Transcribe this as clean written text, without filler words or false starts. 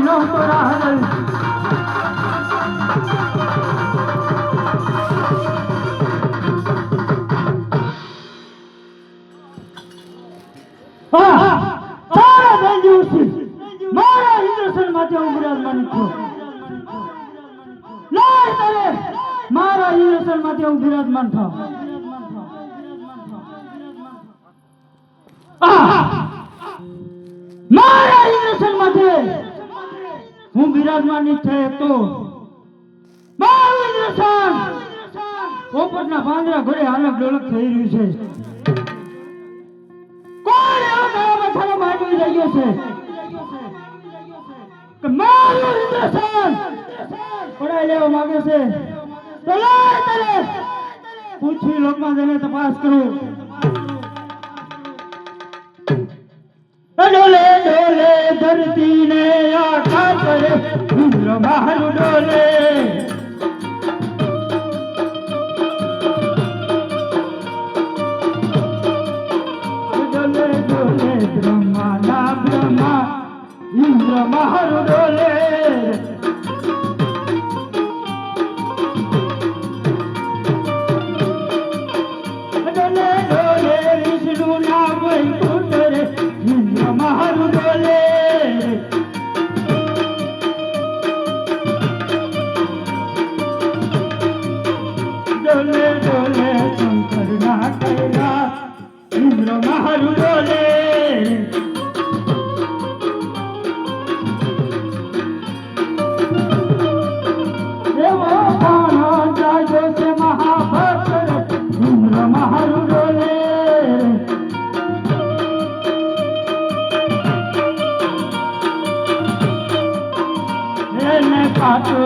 નો તો રાહલ મારા ઇન્દ્રસન માટે હું બિરાજમાન છું. લાય તારે મારા ઇન્દ્રસન માટે હું બિરાજમાન થાઉં. મારા ઇન્દ્રસન માટે હું બિરાજમાન ઈચ્છે તો મારું ઇન્દ્રસન પોપટના પાંજરા ઘરે હાલક ડોલક થઈ રહ્યું છે. કોણ એવો ગાળામાં થાળો માંડવી રહ્યો છે કે મારું ઇન્દ્રસન પડાઈ લેવા માંગે છે? તો લાય તારે પૂછી લોકમાં જઈને તપાસ કરું. ડોલે ડોલે ધરતી ને આખા પર ઇન્દ્ર મારું ડોલે. ડોલે ડોલે બ્રહ્મા ના બ્રહ્મા ઇન્દ્ર મારું ડોલે. ડોલે ડોલે વિષ્ણુ ના વૈકુંઠ રે ઇન્દ્ર મારું ડોલે. ડોલે ડોલે શંકર ના કૈલાસ ઇન્દ્ર મારું ડોલે. એવો કોનો જાગ્યો છે મહાભક્ત રે ઇન્દ્ર મારું ડોલે. એને પાછો